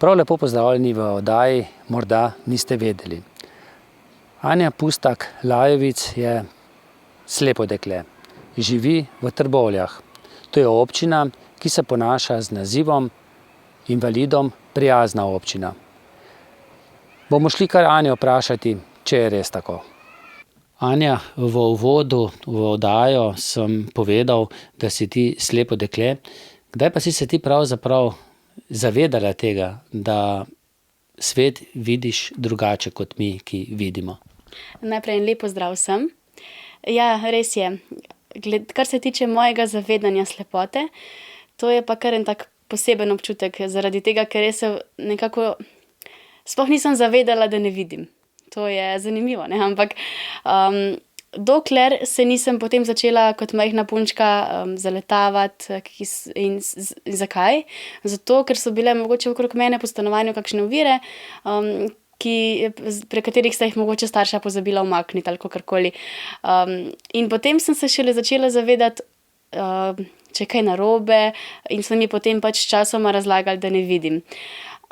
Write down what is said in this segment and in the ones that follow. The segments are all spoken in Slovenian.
Prav lepo pozdravljeni v oddaji Morda niste vedeli. Anja Pustak-Lajovic je slepo dekle. Živi v Trbovljah. To je občina, ki se ponaša z nazivom invalidom prijazna občina. Bomo šli kar Anjo vprašati, če je res tako. Anja, v uvodu v oddajo sem povedal, da si ti slepo dekle. Kdaj pa si se ti pravzaprav zavedala tega, da svet vidiš drugače kot mi, ki vidimo? Najprej en lep pozdrav vsem. Ja, res je. Kar se tiče mojega zavedanja slepote, to je pa kar en tak poseben občutek, zaradi tega, ker res se nekako sploh nisem zavedala, da ne vidim. To je zanimivo, ne? Ampak dokler se nisem potem začela kot majhna punčka zaletavati in zakaj? Zato, ker so bile mogoče okrog mene po stanovanju kakšne ovire, pri katerih sta jih mogoče starša pozabila umakniti ali kakorkoli. In potem sem se šele začela zavedati, če je kaj narobe, in so mi potem pač časoma razlagali, da ne vidim.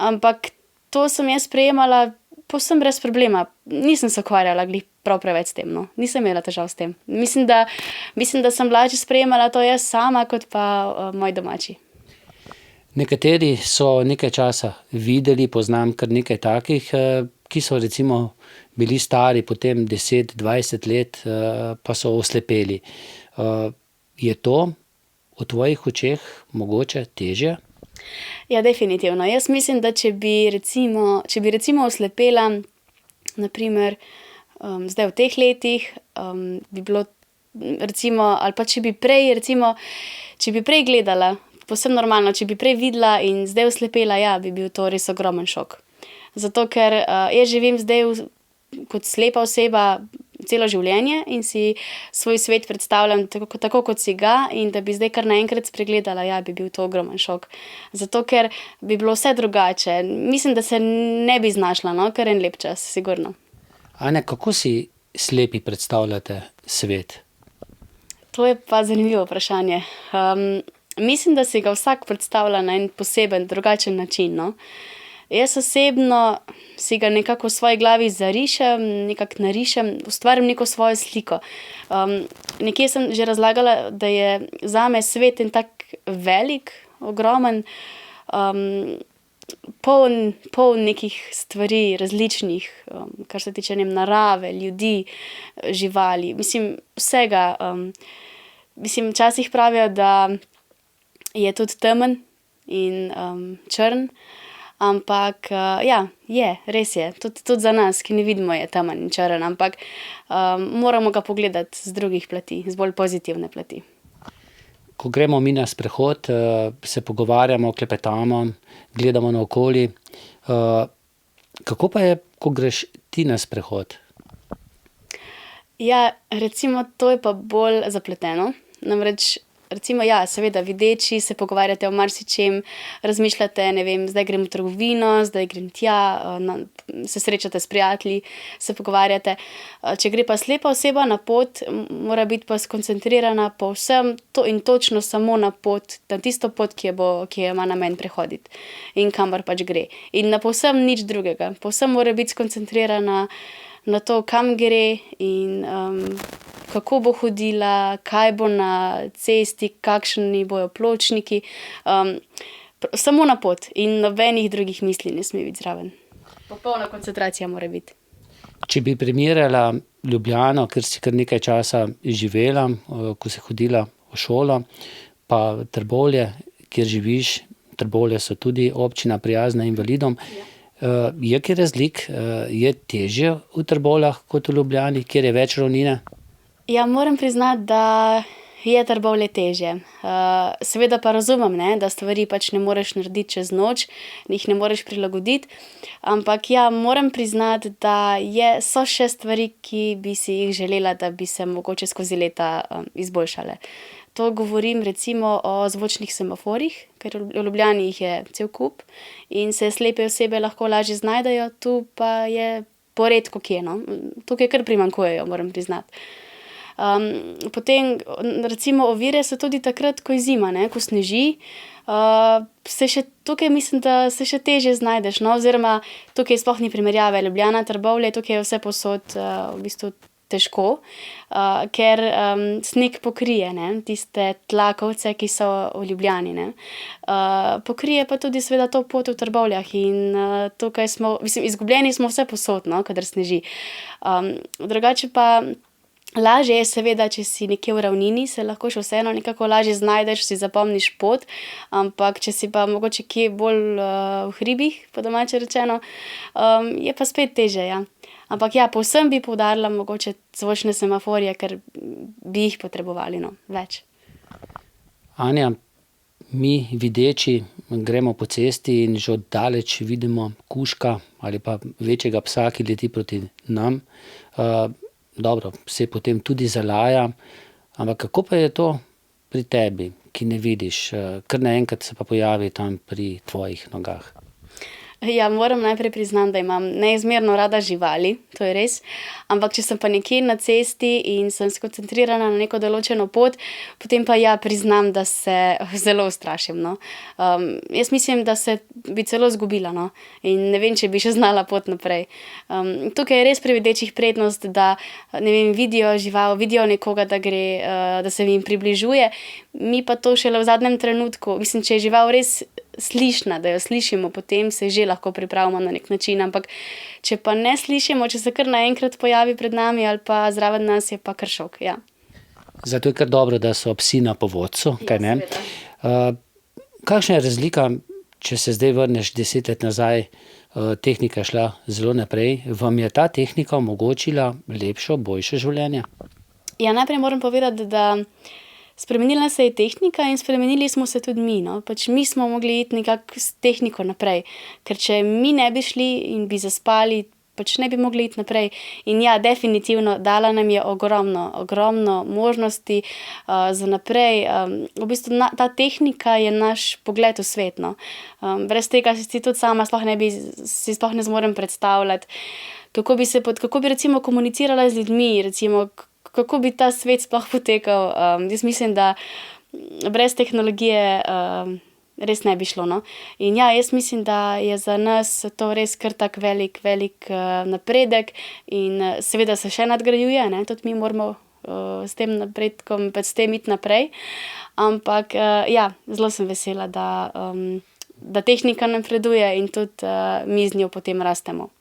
Ampak to sem jaz sprejemala povsem brez problema. Nisem se ukvarjala glih prav preveč s tem, no. Nisem imela težav s tem. Mislim, da sem lažje sprejemala to jaz sama, kot pa moji domači. Nekateri so nekaj časa videli, poznam kar nekaj takih, ki so recimo bili stari potem 10-20 let, pa so oslepeli. Je to v tvojih očeh mogoče težje? Ja, definitivno. Jaz mislim, da če bi recimo oslepela, na primer, zdaj v teh letih, bi bilo recimo, ali pa če bi prej gledala, povsem normalno, če bi prej videla in zdaj oslepela, ja, bi bil to res ogromen šok. Zato, ker jaz živim zdaj kot slepa oseba celo življenje in si svoj svet predstavljam tako, kot si ga, in da bi zdaj kar naenkrat spregledala, ja, bi bil to ogromen šok. Zato, ker bi bilo vse drugače. Mislim, da se ne bi znašla, no, kar en lep čas, sigurno. Anja, kako si slepi predstavljate svet? To je pa zanimivo vprašanje. Mislim, da si ga vsak predstavlja na en poseben, drugačen način, no. Jaz osebno si ga nekako v svoji glavi zarišem, nekako narišem, ustvarim neko svojo sliko. Nekje sem že razlagala, da je zame svet en tak velik, ogromen, poln nekih stvari, različnih, kar se tiče narave, ljudi, živali, mislim, vsega. Mislim, včasih pravijo, da je tudi temen in črn, ampak ja, res je. Tudi za nas, ki ne vidimo, je temen in črn, ampak moramo ga pogledati z drugih plati, z bolj pozitivne plati. Ko gremo mi na sprehod, se pogovarjamo, klepetamo, gledamo naokoli. Kako pa je, ko greš ti na sprehod? Ja, recimo, to je pa bolj zapleteno. Namreč, recimo, ja, seveda, videči se pogovarjate o marsičem, razmišljate, ne vem, zdaj grem v trgovino, zdaj grem tja, se srečate s prijatelji, se pogovarjate. Če gre pa slepa oseba na pot, mora biti pa skoncentrirana povsem in točno samo na pot, na tisto pot, ki jo ima namen prehoditi in kamor pač gre. In na povsem nič drugega. Povsem mora biti skoncentrirana na to, kam gre in kako bo hodila, kaj bo na cesti, kakšni bojo pločniki. Samo na pot in nobenih drugih misli ne sme biti zraven. Popolna koncentracija mora biti. Če bi primerjala Ljubljano, kjer si kar nekaj časa živela, ko si hodila v šolo, pa Trbovlje, kjer živiš, Trbovlje so tudi občina prijazna invalidom. Je kaj razlik? Je težje v Trbovljah kot v Ljubljani, kjer je več ravnine? Ja, moram priznati, da je Trbovlje težje. Seveda pa razumem, ne, da stvari pač ne moreš narediti čez noč, jih ne moreš prilagoditi, ampak ja, moram priznati, da so še stvari, ki bi si jih želela, da bi se mogoče skozi leta izboljšale. To govorim recimo o zvočnih semaforjih, ker v Ljubljani jih je cel kup in se slepe osebe lahko lažje znajdejo, tu pa je poredko kje, no. Tukaj kar primanjkujejo, moram priznati. Potem recimo ovire so tudi takrat, ko je zima, ne, ko sneži. Se še tukaj mislim, da se še težje znajdeš, no, oziroma tukaj sploh ni primerjave. Ljubljana, Trbovlje, tukaj je vse povsod v bistvu težko, ker sneg pokrije, ne, tiste tlakovce, ki so v Ljubljani, ne. Pokrije pa tudi seveda to pot v Trbovljah in tukaj smo, mislim, izgubljeni smo vse povsod, no, kadar sneži. Drugače pa lažje je seveda, če si nekje v ravnini, se lahko še vseeno nekako lažje znajdeš, si zapomniš pot, ampak če si pa mogoče kje bolj v hribih, po domače rečeno, je pa spet težje, ja. Ampak ja, povsem bi poudarila mogoče zvočne semaforje, ker bi jih potrebovali, no, več. Anja, mi videči gremo po cesti in že od daleč vidimo kužka ali pa večjega psa, ki leti proti nam. Dobro, se potem tudi zalaja, ampak kako pa je to pri tebi, ki ne vidiš, kar naenkrat se pa pojavi tam pri tvojih nogah? Ja, moram najprej priznati, da imam neizmerno rada živali, to je res, ampak če sem pa nekje na cesti in sem skoncentrirana na neko določeno pot, potem pa ja, priznam, da se zelo ustrašim, no. Jaz mislim, da se bi celo izgubila, no, in ne vem, če bi še znala pot naprej. Tukaj je res pri videčih prednost, da, ne vem, vidijo žival, vidijo nekoga, da gre, da se jim približuje, mi pa to šele v zadnjem trenutku, mislim, če je žival res slišna, da jo slišimo, potem se že lahko pripravimo na nek način, ampak če pa ne slišimo, če se kar naenkrat pojavi pred nami ali pa zraven nas, je pa kar šok, ja. Zato je kar dobro, da so psi na povodcu, kaj ne? Kakšna je razlika, če se zdaj vrneš 10 let nazaj, tehnika je šla zelo naprej, vam je ta tehnika omogočila lepšo, boljše življenje? Ja, najprej moram povedati, da spremenila se je tehnika in spremenili smo se tudi mi, no. Pač mi smo mogli iti nekako s tehniko naprej, ker če mi ne bi šli in bi zaspali, pač ne bi mogli iti naprej. In ja, definitivno, dala nam je ogromno možnosti za naprej. V bistvu ta tehnika je naš pogled v svet, no. Brez tega si tudi sama sploh ne zmorem predstavljati, kako bi recimo komunicirala z ljudmi, recimo, kako bi ta svet sploh potekal. Jaz mislim, da brez tehnologije res ne bi šlo, no. In ja, jaz mislim, da je za nas to res kar tak velik napredek in seveda se še nadgrajuje, ne, tudi mi moramo s tem napredkom, pač s tem iti naprej. Ampak ja, zelo sem vesela, da tehnika napreduje in tudi mi z njo potem rastemo.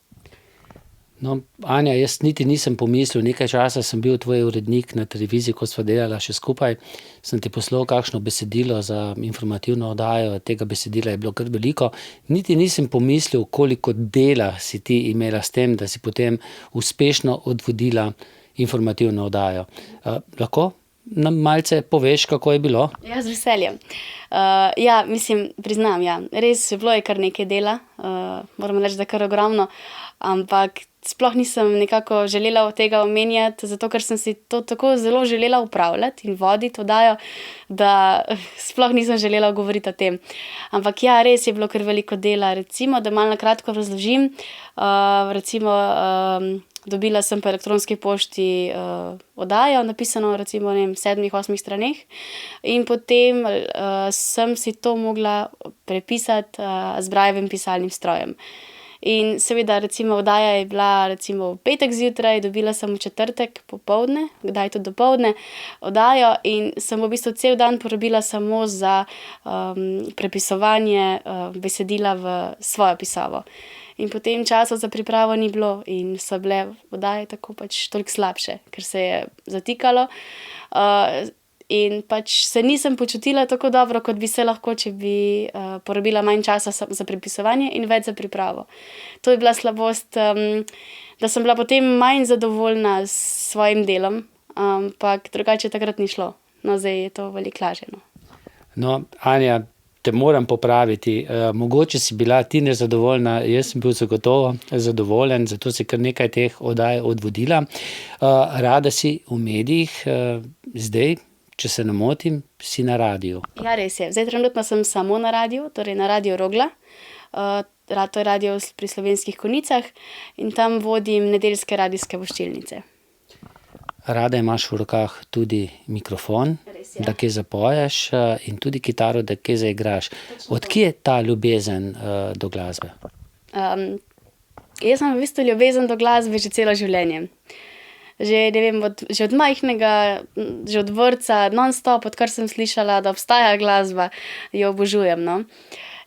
No, Anja, jaz niti nisem pomislil, nekaj časa sem bil tvoj urednik na televiziji, ko sva delala še skupaj, sem ti poslal kakšno besedilo za informativno oddajo, tega besedila je bilo kar veliko, niti nisem pomislil, koliko dela si ti imela s tem, da si potem uspešno odvodila informativno oddajo. Lahko nam malce poveš, kako je bilo? Ja, z veseljem. Ja, mislim, priznam, ja, res bilo je kar nekaj dela, moram reči, da kar ogromno, ampak sploh nisem nekako želela od tega omenjati, zato ker sem si to tako zelo želela upravljati in voditi oddajo, da sploh nisem želela govoriti o tem. Ampak ja, res je bilo kar veliko dela. Recimo, da malo na kratko razložim, recimo dobila sem po elektronski pošti oddajo, napisano recimo, ne vem, 7-8 straneh in potem sem si to mogla prepisati z Braillovim pisalnim strojem. In seveda, recimo, oddaja je bila recimo v petek zjutraj, dobila sem v četrtek popoldne, kdaj tudi dopoldne, oddajo in sem v bistvu cel dan porabila samo za prepisovanje besedila v svojo pisavo. In potem časa za pripravo ni bilo in so bile oddaje tako pač toliko slabše, ker se je zatikalo. In pač se nisem počutila tako dobro, kot bi se lahko, če bi porabila manj časa za prepisovanje in več za pripravo. To je bila slabost, da sem bila potem manj zadovoljna s svojim delom, ampak drugače takrat ni šlo. No, zdaj je to veliko lažje, no. No, Anja, te moram popraviti. Mogoče si bila ti nezadovoljna, jaz sem bil zagotovo zadovoljen, zato si kar nekaj teh oddaj odvodila. Rada si v medijih, zdaj, če se ne motim, si na radiju. Ja, res je. Zdaj trenutno sem samo na radiju, torej na Radiu Rogla. To je radio pri Slovenskih Konjicah in tam vodim nedeljske radijske voščilnice. Rada imaš v rokah tudi mikrofon, Res je. da kaj zapoješ, in tudi kitaro, da kaj zaigraš. Odkje je ta ljubezen do glasbe? Jaz sem v bistvu ljubezen do glasbe že celo življenje. Že, ne vem, že od majhnega, že od vrtca, non-stop, odkar sem slišala, da obstaja glasba, jo obožujem, no.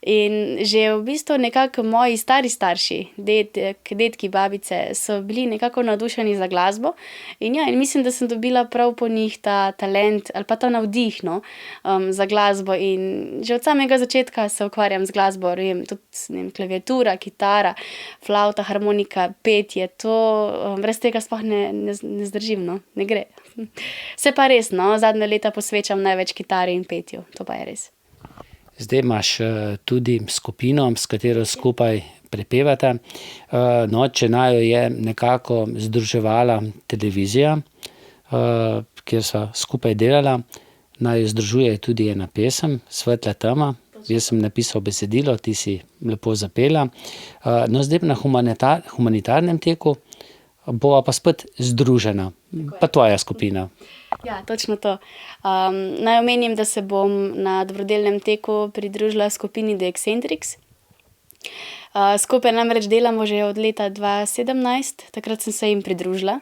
In že v bistvu nekako moji stari starši, dedki, babice, so bili nekako navdušeni za glasbo. In ja, in mislim, da sem dobila prav po njih ta talent ali pa ta navdih, no, za glasbo. In že od samega začetka se ukvarjam z glasbo, ne vem, tudi, ne vem, klaviatura, kitara, flavta, harmonika, petje, to, brez tega sploh ne zdržim, no, ne gre. Se pa res, no, zadnja leta posvečam največ kitari in petju, to pa je res. Zdaj imaš tudi skupino, s katero skupaj prepevate. No, če naju je nekako združevala televizija, kjer sva skupaj delala, naju združuje tudi ena pesem, Svetla tema. Jaz sem napisal besedilo, ti si lepo zapela. No, zdaj na humanitarnem teku bova pa spet združena, pa tvoja skupina. Ja, točno to. Naj omenim, da se bom na dobrodelnem teku pridružila skupini The Eccentrics. Skupaj namreč delamo že od leta 2017, takrat sem se jim pridružila.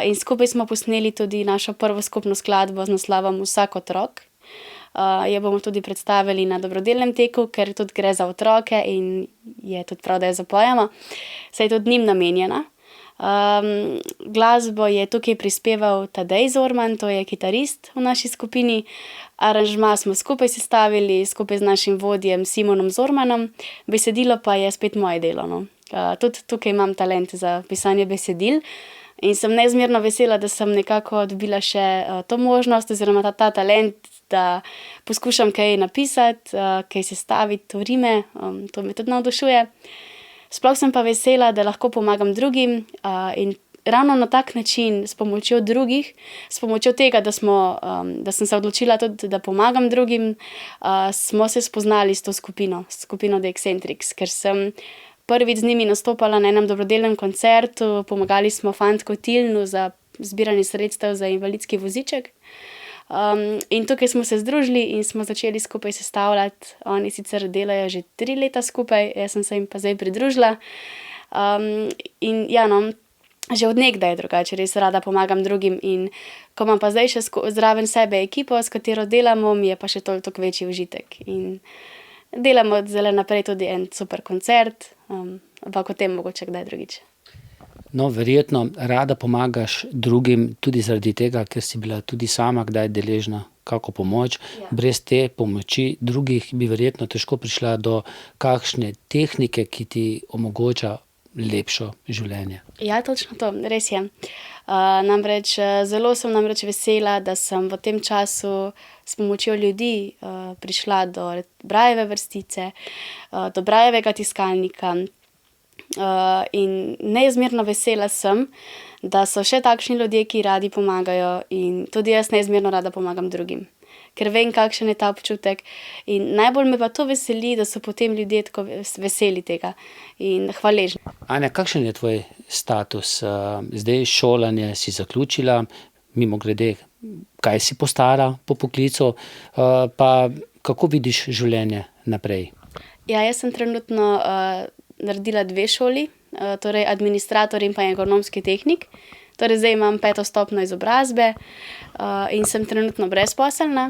In skupaj smo posneli tudi našo prvo skupno skladbo z naslovom Vsak otrok. Jo bomo tudi predstavili na dobrodelnem teku, ker tudi gre za otroke in je tudi prav, da jo zapojemo, saj je tudi njim namenjena. Glasbo je tukaj prispeval Tadej Zorman, to je kitarist v naši skupini. Aranžma smo skupaj sestavili, skupaj z našim vodjem Simonom Zormanom, besedilo pa je spet moje delo, no. Tudi tukaj imam talent za pisanje besedil in sem neizmerno vesela, da sem nekako dobila še to možnost oziroma ta talent, da poskušam kaj napisati, kaj sestaviti v rime, to me tudi navdušuje. Sploh sem pa vesela, da lahko pomagam drugim, in ravno na tak način, s pomočjo drugih, s pomočjo tega, da sem se odločila tudi, da pomagam drugim, smo se spoznali s to skupino The Eccentrics, ker sem prvič z njimi nastopala na enem dobrodelnem koncertu, pomagali smo fantku Tilnu za zbiranje sredstev za invalidski voziček. In tukaj smo se združili in smo začeli skupaj sestavljati. Oni sicer delajo že 3 leta skupaj, jaz sem se jim pa zdaj pridružila. In ja, no, že od nekdaj drugače, res rada pomagam drugim in ko imam pa zdaj še zraven sebe ekipo, s katero delamo, mi je pa še toliko večji užitek. In delamo zdajle naprej tudi en super koncert, ampak o tem mogoče kdaj drugič. No, verjetno rada pomagaš drugim tudi zaradi tega, ker si bila tudi sama kdaj deležna kako pomoč. Ja. Brez te pomoči drugih bi verjetno težko prišla do kakšne tehnike, ki ti omogoča lepšo življenje. Ja, točno to, res je. Namreč zelo sem vesela, da sem v tem času s pomočjo ljudi prišla do Brailleve vrstice, do Braillovega tiskalnika. In neizmerno vesela sem, da so še takšni ljudje, ki radi pomagajo, in tudi jaz neizmerno rada pomagam drugim. Ker vem, kakšen je ta občutek, in najbolj me pa to veseli, da so potem ljudje tako veseli tega in hvaležni. Anja, kakšen je tvoj status? Zdaj šolanje si zaključila, mimogrede, kaj si postala po poklicu, pa kako vidiš življenje naprej? Ja, jaz sem trenutno naredila 2 šoli, torej administrator in pa ekonomski tehnik. Torej zdaj imam 5. stopnjo izobrazbe in sem trenutno brezposelna.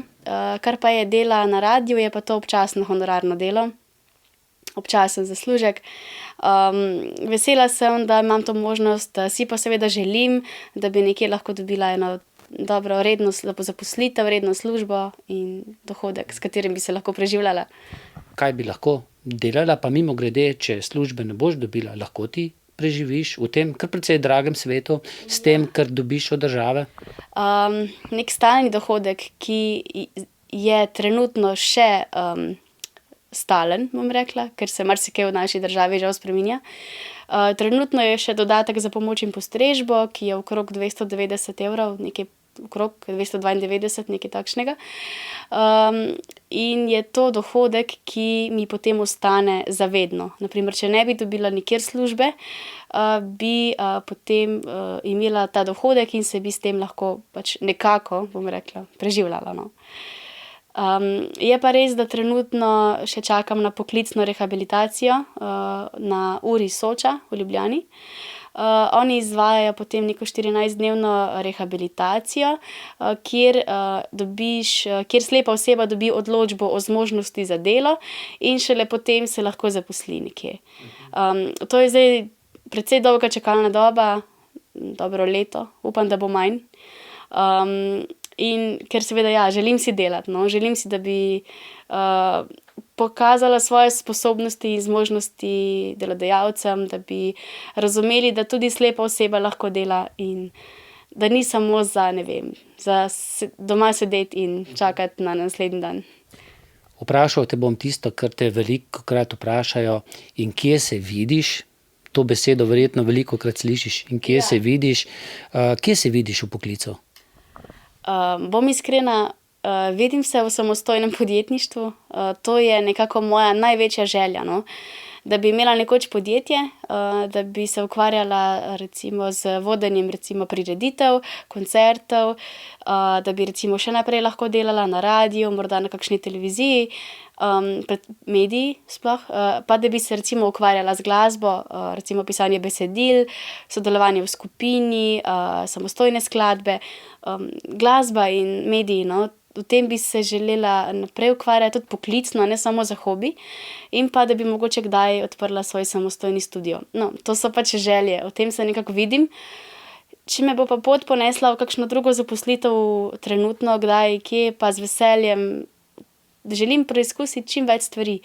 Kar pa je dela na radiu, je pa to občasno honorarno delo, občasen zaslužek. Vesela sem, da imam to možnost, si pa seveda želim, da bi nekje lahko dobila eno dobro, redno zaposlitev, redno službo in dohodek, s katerim bi se lahko preživljala. Kaj bi lahko delala, pa mimogrede, če službe ne boš dobila, lahko ti preživiš v tem kar precej dragem svetu, s tem, kar dobiš od države? Nek stalni dohodek, ki je trenutno še stalen, bom rekla, ker se marsikaj v naši državi žal spreminja. Trenutno je še dodatek za pomoč in postrežbo, ki je okrog 290 evrov, nekaj okrog 292, nekaj takšnega. In je to dohodek, ki mi potem ostane zavedno. Naprimer, če ne bi dobila nikjer službe, bi potem imela ta dohodek in se bi s tem lahko pač nekako, bom rekla, preživljala, no. Je pa res, da trenutno še čakam na poklicno rehabilitacijo na URI Soča v Ljubljani. Oni izvajajo potem neko 14-dnevno rehabilitacijo, kjer slepa oseba dobi odločbo o zmožnosti za delo in šele potem se lahko zaposli nekje. To je zdaj precej dolga čakalna doba, dobro leto, upam, da bo manj. In ker seveda, ja, želim si delati, no, želim si, da bi pokazala svoje sposobnosti in zmožnosti delodajalcem, da bi razumeli, da tudi slepa oseba lahko dela in da ni samo za, ne vem, za doma sedeti in čakati na naslednji dan. Vprašal te bom tisto, kar te velikokrat vprašajo, in kje se vidiš, to besedo verjetno velikokrat slišiš, in kje se vidiš, kje se vidiš v poklicu? Bom iskrena, vidim se v samostojnem podjetništvu, to je nekako moja največja želja, no. Da bi imela nekoč podjetje, da bi se ukvarjala recimo z vodenjem recimo prireditev, koncertov, da bi recimo še naprej lahko delala na radiju, morda na kakšni televiziji, pred mediji sploh, pa da bi se recimo ukvarjala z glasbo, recimo pisanje besedil, sodelovanje v skupini, samostojne skladbe, glasba in mediji, no. V tem bi se želela naprej ukvarjati tudi poklicno, ne samo za hobi, in pa da bi mogoče kdaj odprla svoj samostojni studio. No, to so pač želje, o tem se nekako vidim. Če me bo pa pot ponesla v kakšno drugo zaposlitev trenutno, kdaj, kje, pa z veseljem želim preizkusiti čim več stvari.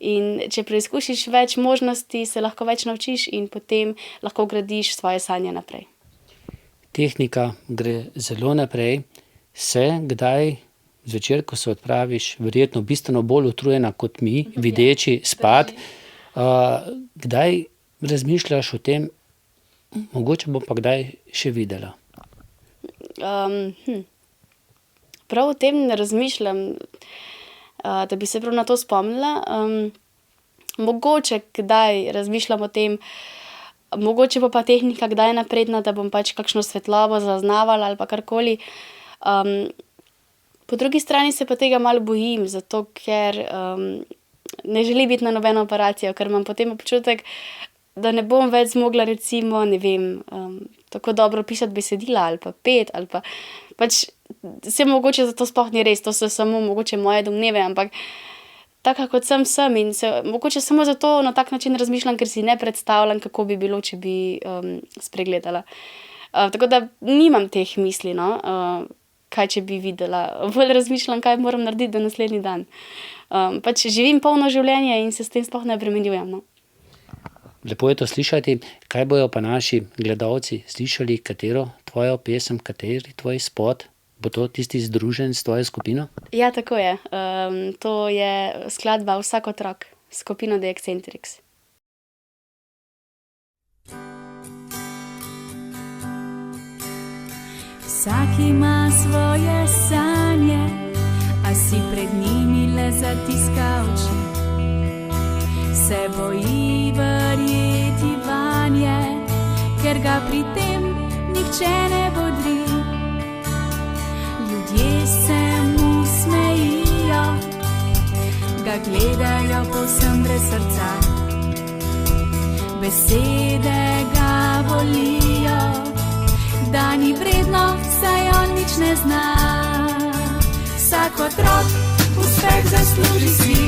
In če preizkusiš več možnosti, se lahko več naučiš in potem lahko gradiš svoje sanje naprej. Tehnika gre zelo naprej. Se kdaj zvečer, ko se odpraviš, verjetno bistveno bolj utrujena kot mi, videči, spat, kdaj razmišljaš o tem, mogoče bom pa kdaj še videla? Prav o tem ne razmišljam, da bi se prav na to spomnila. Mogoče kdaj razmišljam o tem, mogoče pa tehnika kdaj napredna, da bom pač kakšno svetlobo zaznavala ali pa karkoli. Po drugi strani se pa tega malo bojim, zato ker ne želim biti na nobeno operacijo, ker imam potem občutek, da ne bom več zmogla recimo, ne vem, tako dobro pisati besedila ali pa peti ali pa pač se mogoče za to sploh ni res, to so samo mogoče moje domneve, ampak taka kot sem in se mogoče samo zato na tak način razmišljam, ker si ne predstavljam, kako bi bilo, če bi spregledala. Tako da nimam teh misli, no, kaj če bi videla. Bolj razmišljam, kaj moram narediti do naslednji dan. Pač živim polno življenje in se s tem sploh ne obremenjujem, no. Lepo je to slišati. Kaj bojo pa naši gledalci slišali, katero tvojo pesem, kateri tvoj spot? Bo to tisti združen s tvojo skupino? Ja, tako je. To je skladba Vsak otrok, skupino The Eccentrics. Vsak ima svoje sanje, a si pred njimi le zatiska oči. Se boji verjeti vanje, ker ga pri tem nihče ne bodri. Ljudje se mu smejijo, ga gledajo povsem brez srca. Besede ga bolijo, da ni vredno, saj on nič ne zna. Vsak otrok uspeh zasluži si,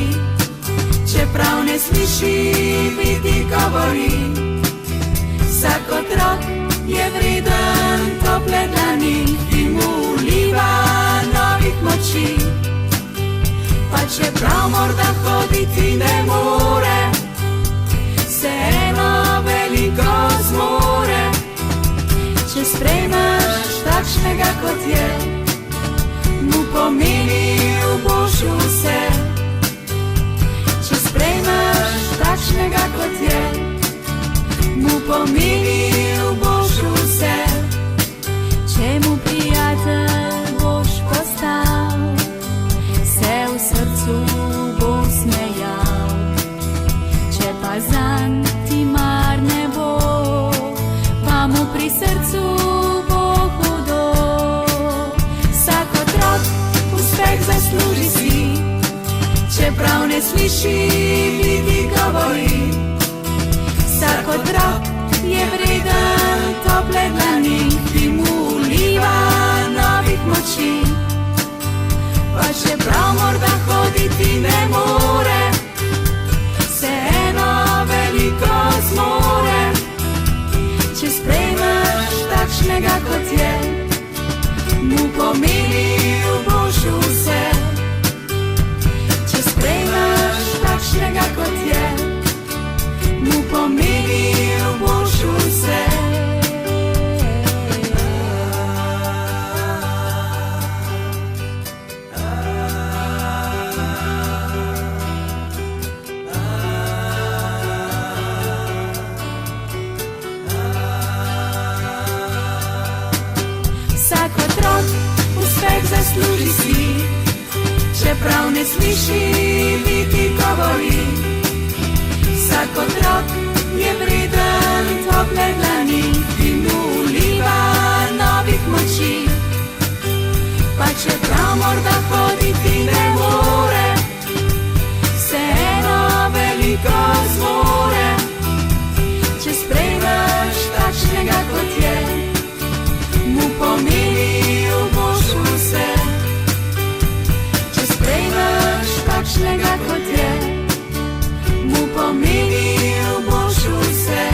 čeprav ne sliši, biti govori. Vsak otrok je vreden tople dlani, ki mu vliva novih moči. Pa čeprav morda hoditi ne more, vseeno veliko zmore. Če sprejmeš takšnega, kot je, mu pomenil boš vse. Če sprejmeš takšnega, kot je, mu pomenil boš vse. Če mu prijatelj sliši, vidi, govori. Vsak otrok je vreden tople dlani, ki mu vliva novih moči. Pa čeprav morda hoditi ne more, vseeno veliko zmore. Če sprejmeš takšnega, kot je, mu pomenil boš vse. Če sprejmeš takšnega, kot je, mu pomenil boš vse. Vsak otrok uspeh zasluži si, čeprav ne sliši, niti govori. Vsak otrok je vreden tople dlani, ki mu vliva novih moči. Pa čeprav morda hoditi ne more, vseeno veliko zmore. Če sprejmeš takšnega, kot je, mu pomenil boš vse. Če sprejmeš takšnega, kot je, mu pomenil boš vse.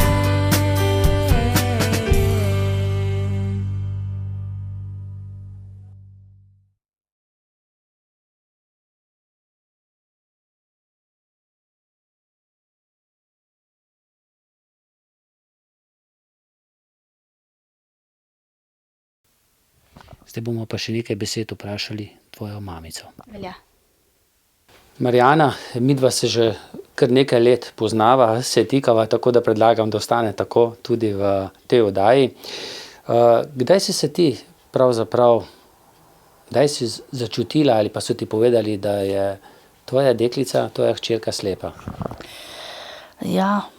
Zdaj bomo pa še nekaj besed vprašali tvojo mamico. Velja. Marjana, midva se že kar nekaj let poznava, se tikava, tako da predlagam, da ostane tako tudi v tej oddaji. Kdaj si se ti pravzaprav, kdaj si začutila ali pa so ti povedali, da je tvoja deklica, tvoja hčerka slepa? Ja,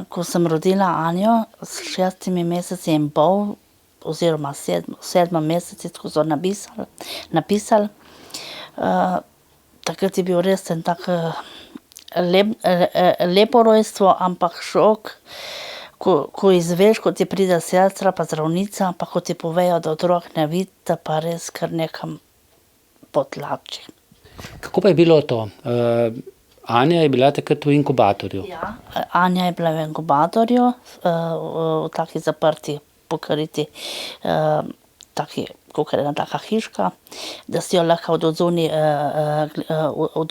ko sem rodila Anjo s 6 meseci in pol, oziroma 7 meseci, ko so napisali, takrat je bil res en tak lepo rojstvo, ampak šok, ko izveš, ko ti pride sestra pa zdravnica, pa ko ti povejo, da otrok ne vidi, da pa res kar nekam potlači. Kako pa je bilo to? Anja je bila takrat v inkubatorju. Ja, Anja je bila v inkubatorju, v taki zaprti, pokriti, taki, kakor ena taka hiška, da si jo lahko od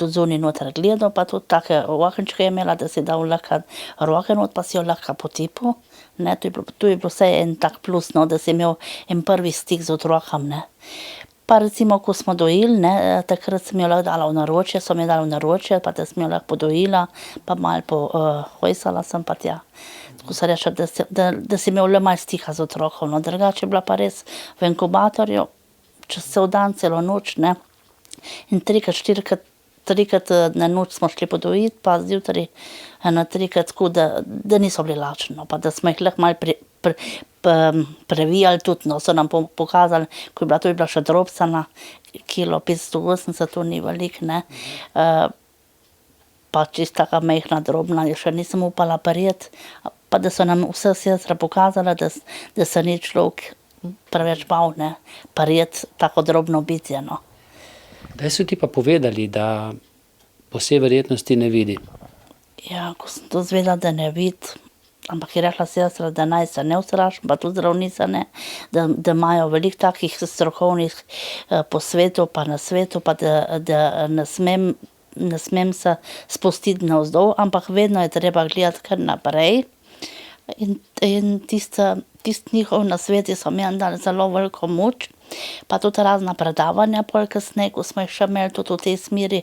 odzuni noter gledal, pa tudi take okenčke je imela, da si dal lahko roke not, pa si jo lahko potipal. Ne, to je bilo vse en tak plus, no, da si imel en prvi stik z otrokom, ne. Pa recimo, ko smo dojili, ne, takrat sem jo lahko dala v naročje, so mi dali v naročje, pa da sem jo lahko podojila, pa malo pohojsala sem pa tja. Tako se reče, da si imel le malo stika z otrokom, no, drugače je bila pa res v inkubatorju, čez cel dan, celo noč, ne. In 3-4 na noč smo šli podojiti, pa zjutraj 3 tako, da niso bili lačni, no, pa da smo jih lahko malo previjali tudi, no, so nam pokazali, ko je bila še drobcana, kilo 580, to ni veliko, ne. Pa čisto taka majhna, drobna, še nisem upala prijeti, pa da so nam vse sestre pokazale, da se ni človek preveč bal, ne, prijeti tako drobno bitje, no. Kdaj so ti pa povedali, da po vsej verjetnosti ne vidi? Ja, ko sem to zvedela, da ne vidi, ampak je rekla sestra, da naj se ne ustrašim, pa tudi zdravnica ne, da imajo veliko takih strokovnih posvetov pa na svetu, pa da ne smem se spustiti navzdol, ampak vedno je treba gledati kar naprej. In tisti njihov nasveti so meni dali zelo veliko moč, pa tudi razna predavanja pol kasneje, ko smo jih še imeli tudi v tej smeri,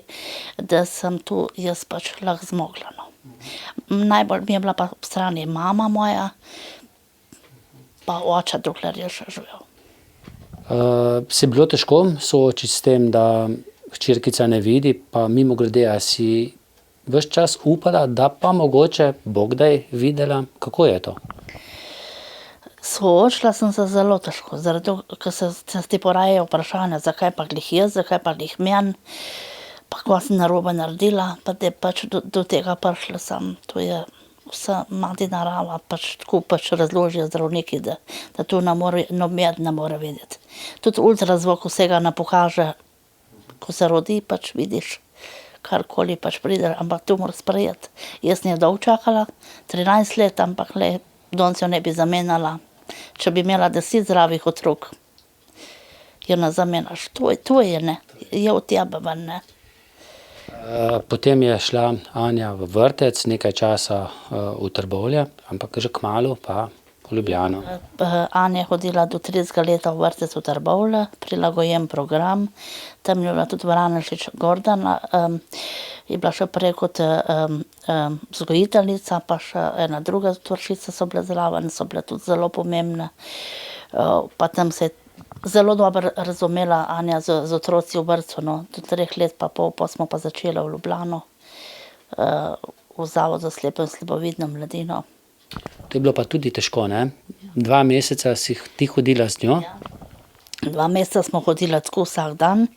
da sem tu jaz pač lahko zmogla, no. Najbolj mi je bila pa ob strani mama moja, pa oče, dokler je še živel. Se je bilo težko soočiti s tem, da hčerkica ne vidi, pa mimogrede, a si ves čas upala, da pa mogoče bo kdaj videla? Kako je to? Soočila sem se zelo težko, zaradi toho, ker se ti porajajo vprašanja, zakaj pa glih jaz, zakaj pa glih meni. pa ko sem narobe naredila, pa da je pač do tega prišla sem. To je vsa mati narava, pač tako pač razložijo zdravniki, da to noben ne more vedeti. Tudi ultrazvok vsega ne pokaže, ko se rodi, pač vidiš, karkoli pač pride, ampak to mora sprejeti. Jaz sem jo dolgo čakala, 13 let, ampak danes jo ne bi zamenjala. Če bi imela 10 zdravih otrok, jo ne zamenjaš. To je ne, je od tebe ven, ne. Potem je šla Anja v vrtec, nekaj časa v Trbovlje, ampak že kmalu pa v Ljubljano. Anja je hodila do 30 leta v vrtec v Trbovlje, prilagojen program, tam je bila tudi Vranešič Gordana, je bila še prej kot vzgojiteljica, pa še ena druga tvoršica so bile zraven, so bile tudi zelo pomembne. Pa tam se je zelo dobro razumela Anja z otroci v vrtcu, no, do 3 let pa pol, pa smo pa začeli v Ljubljano, v Zavod za slepo in slabovidno mladino. To je bilo pa tudi težko, ne? 2 meseca si ti hodila z njo? 2 meseca smo hodila tako vsak dan,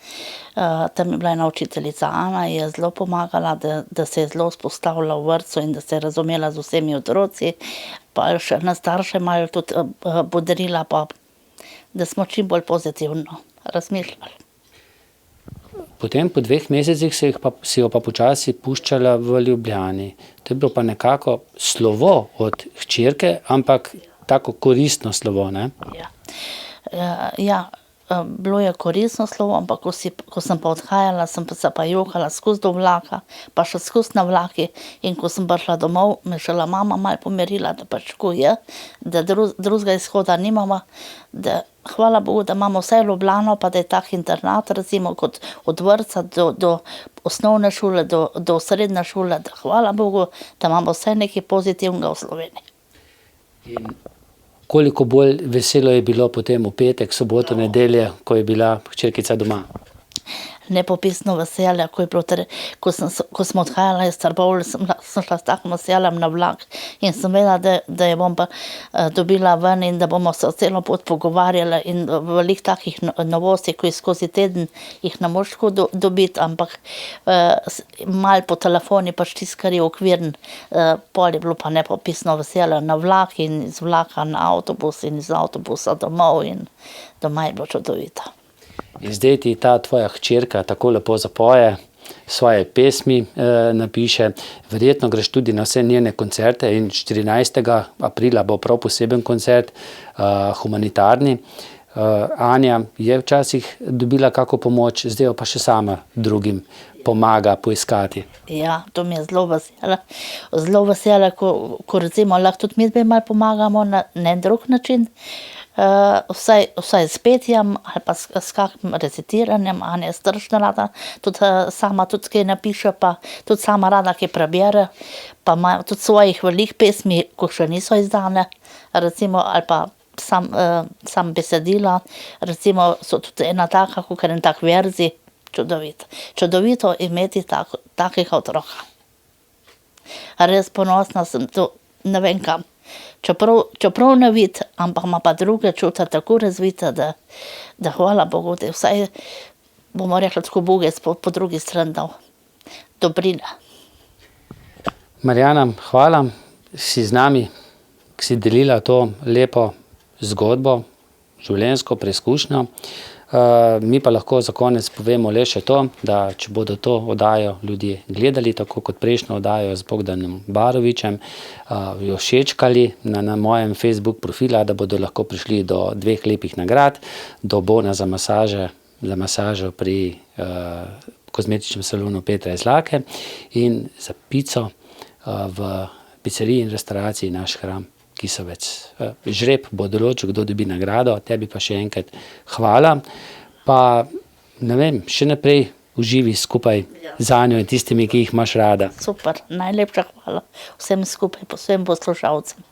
tam je bila ena učiteljica Ana, je zelo pomagala, da se je zelo vzpostavila v vrtcu in da se je razumela z vsemi otroci, pa še na starše malo tudi bodrila, pa da smo čim bolj pozitivno razmišljali. Potem po 2 mesecih si jo pa počasi puščala v Ljubljani. To je bilo pa nekako slovo od hčerke, ampak tako koristno slovo, ne? Ja, bilo je koristno slovo, ampak ko sem pa odhajala, sem se pa jokala skozi do vlaka, pa še skozi na vlaki, in ko sem prišla domov, me šele mama malo pomirila, da pač tako je, da drugega izhoda nimamo, da hvala Bogu, da imamo vsaj Ljubljano, pa da je tak internat, recimo kot od vrtca do osnovne šole, do srednje šole, da hvala Bogu, da imamo vsaj nekaj pozitivnega v Sloveniji. In koliko bolj veselo je bilo potem v petek, soboto, nedelje, ko je bila hčerkica doma? Nepopisno veselje, ko smo odhajala iz Trbovlje, sem šla s takim veseljem na vlak in sem vedela, da jo bom pa dobila ven in da bomo se celo pot pogovarjali in veliko takih novosti, ko skozi teden jih ne moreš tako dobiti, ampak malo po telefoni pač tisto, kar je okviren, pol je bilo pa nepopisno veselje na vlak in iz vlaka na avtobus in iz avtobusa domov in doma je bilo čudovito. In zdaj ti ta tvoja hčerka tako lepo zapoje, svoje pesmi napiše, verjetno greš tudi na vse njene koncerte in 14. aprila bo prav poseben koncert, humanitarni. Anja je včasih dobila kako pomoč, zdaj jo pa še sama drugim pomaga poiskati. Ja, to mi je zelo vesele, ko recimo lahko tudi mi malo pomagamo na drug način, vsaj s petjem ali pa s kakšnim recitiranjem. Anja je strašno rada, tudi sama tudi kaj napiše, pa tudi sama rada kaj prebere, pa ima tudi svojih velikih pesmi, ko še niso izdane, recimo, ali pa sam besedila, recimo so tudi ena taka, kakor en tak verzi, čudovito imeti takega otroka. Res ponosna sem, to ne vem kam. Čeprav ne vidi, ampak ima pa druge čute tako razvite, da hvala Bogu, da vsaj, bomo rekli tako, Bog je po drugi strani dal dobrine. Marjana, hvala, si z nami, ki si delila to lepo zgodbo, življenjsko preizkušnjo. Mi pa lahko za konec povemo le še to, da če bodo to oddajo ljudje gledali, tako kot prejšnjo oddajo z Bogdanom Barovićem, jo všečkali na mojem Facebook profila, da bodo lahko prišli do 2 lepih nagrad, do bona za masažo pri kozmetičnem salonu Petra iz Lake in za pico v pizzeriji in restauraciji Naš hram Kisovec. Žreb bo določil, kdo dobi nagrado, tebi pa še enkrat hvala. Pa ne vem, še naprej uživi skupaj z Anjo in tistimi, ki jih imaš rada. Super, najlepša hvala vsem skupaj, vsem poslušalcem.